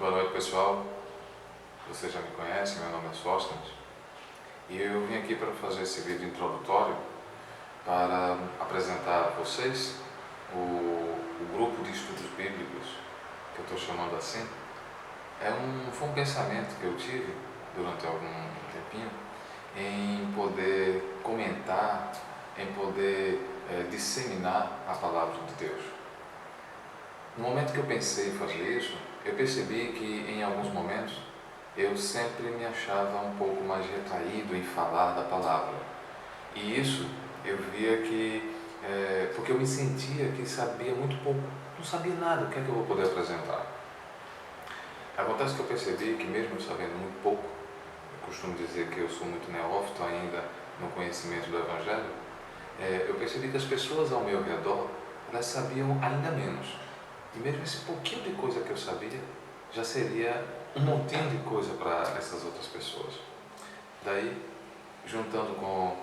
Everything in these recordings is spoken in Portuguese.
Boa noite, pessoal. Vocês já me conhecem, meu nome é Sóstenes e eu vim aqui para fazer esse vídeo introdutório para apresentar a vocês o grupo de estudos bíblicos, que eu estou chamando assim. Foi um pensamento que eu tive durante algum tempinho em poder comentar, em poder disseminar a palavra de Deus. No momento que eu pensei em fazer isso, eu percebi que em alguns momentos eu sempre me achava um pouco mais retraído em falar da palavra. E isso eu via que, porque eu me sentia que sabia muito pouco, não sabia nada, o que é que eu vou poder apresentar? Acontece que eu percebi que mesmo eu sabendo muito pouco, eu costumo dizer que eu sou muito neófito ainda no conhecimento do Evangelho, eu percebi que as pessoas ao meu redor, elas sabiam ainda menos. E mesmo esse pouquinho de coisa que eu sabia, já seria um montinho de coisa para essas outras pessoas. Daí, juntando com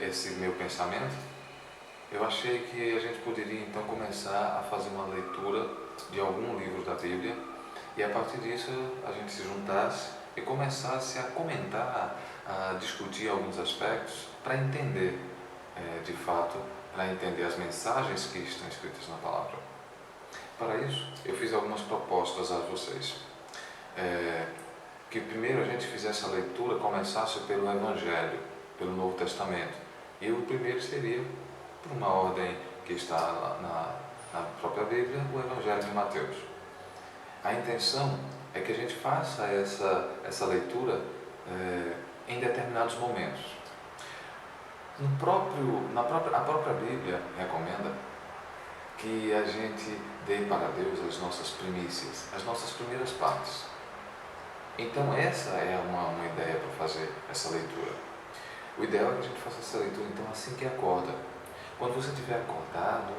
esse meu pensamento, eu achei que a gente poderia então começar a fazer uma leitura de algum livro da Bíblia e a partir disso a gente se juntasse e começasse a comentar, a discutir alguns aspectos para entender, de fato, para entender as mensagens que estão escritas na palavra. Para isso, eu fiz algumas propostas a vocês. Que primeiro a gente fizesse a leitura, começasse pelo Evangelho, pelo Novo Testamento. E o primeiro seria, por uma ordem que está na própria Bíblia, o Evangelho de Mateus. A intenção é que a gente faça essa leitura em determinados momentos. A própria Bíblia recomenda que a gente dê para Deus as nossas primícias, as nossas primeiras partes. Então essa é uma ideia para fazer essa leitura. O ideal é que a gente faça essa leitura então assim que acorda. Quando você estiver acordando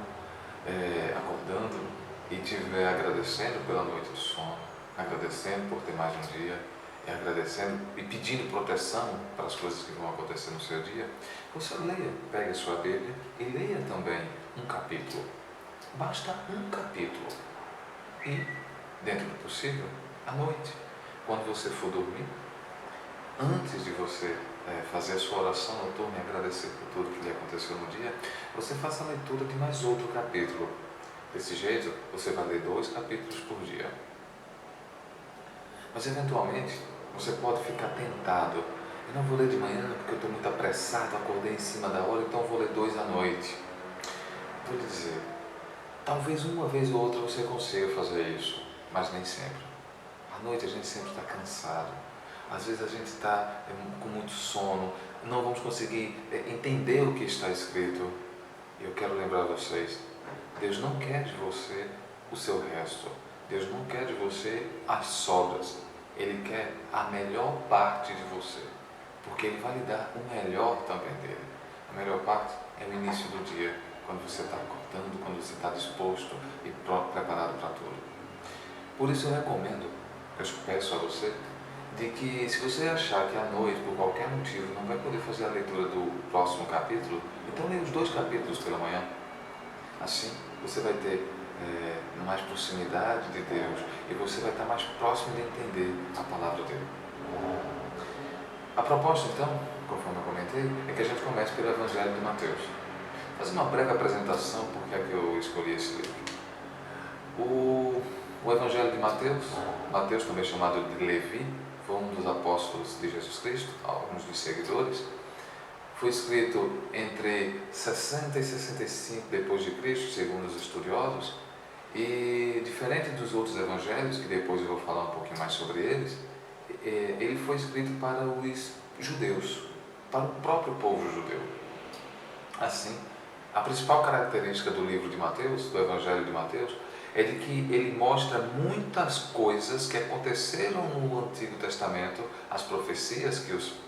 e estiver agradecendo pela noite de sono, agradecendo por ter mais um dia, e agradecendo e pedindo proteção para as coisas que vão acontecer no seu dia, você leia, pegue a sua Bíblia e leia também um capítulo. Basta um capítulo. E, dentro do possível, à noite, quando você for dormir, antes de você fazer a sua oração noturna e agradecer por tudo que lhe aconteceu no dia, você faça a leitura de mais outro capítulo. Desse jeito, você vai ler 2 capítulos por dia. Mas, eventualmente, você pode ficar tentado. Eu não vou ler de manhã porque eu estou muito apressado, acordei em cima da hora, então eu vou ler 2 à noite. Vou lhe dizer, talvez uma vez ou outra você consiga fazer isso, mas nem sempre. À noite a gente sempre está cansado. Às vezes a gente está com muito sono, não vamos conseguir entender o que está escrito. E eu quero lembrar vocês, Deus não quer de você o seu resto. Deus não quer de você as sobras. Ele quer a melhor parte de você, porque Ele vai lhe dar o melhor também dele. A melhor parte é o início do dia, quando você está acordando, quando você está disposto e preparado para tudo. Por isso eu recomendo, eu peço a você, de que se você achar que à noite, por qualquer motivo, não vai poder fazer a leitura do próximo capítulo, então leia os 2 capítulos pela manhã. Assim, você vai ter mais proximidade de Deus e você vai estar mais próximo de entender a palavra dele. A proposta, então, conforme eu comentei, é que a gente comece pelo Evangelho de Mateus. Fazer uma breve apresentação por que é que eu escolhi esse livro. O Evangelho de Mateus, Mateus também chamado de Levi, foi um dos apóstolos de Jesus Cristo, alguns dos seguidores. Foi escrito entre 60 e 65 depois de Cristo, segundo os estudiosos, e diferente dos outros evangelhos, que depois eu vou falar um pouquinho mais sobre eles, ele foi escrito para os judeus, para o próprio povo judeu. Assim, a principal característica do livro de Mateus, do Evangelho de Mateus, é de que ele mostra muitas coisas que aconteceram no Antigo Testamento, as profecias que os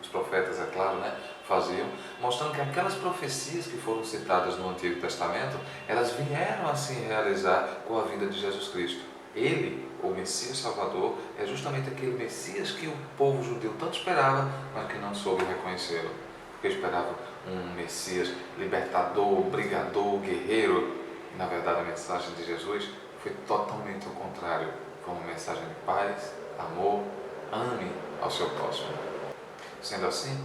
profetas, é claro, faziam, mostrando que aquelas profecias que foram citadas no Antigo Testamento, elas vieram a se realizar com a vinda de Jesus Cristo. Ele, o Messias Salvador, é justamente aquele Messias que o povo judeu tanto esperava, mas que não soube reconhecê-lo. Porque esperava um Messias libertador, brigador, guerreiro. E, na verdade, a mensagem de Jesus foi totalmente ao contrário. Foi uma mensagem de paz, amor, ame ao seu próximo. Sendo assim,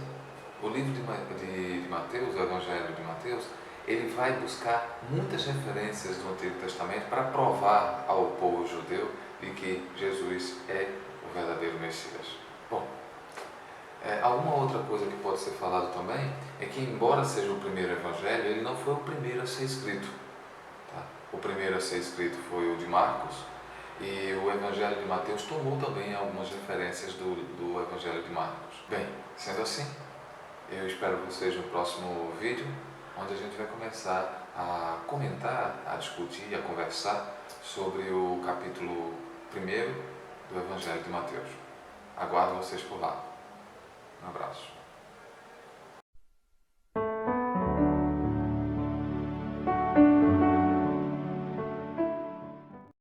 o livro de Mateus, o Evangelho de Mateus, ele vai buscar muitas referências do Antigo Testamento para provar ao povo judeu de que Jesus é o verdadeiro Messias. Bom, alguma outra coisa que pode ser falado também é que, embora seja o primeiro Evangelho, ele não foi o primeiro a ser escrito. Tá? O primeiro a ser escrito foi o de Marcos, e o Evangelho de Mateus tomou também algumas referências do Evangelho de Marcos. Bem, sendo assim, eu espero vocês no próximo vídeo, onde a gente vai começar a comentar, a discutir, a conversar sobre o capítulo 1º do Evangelho de Mateus. Aguardo vocês por lá. Um abraço.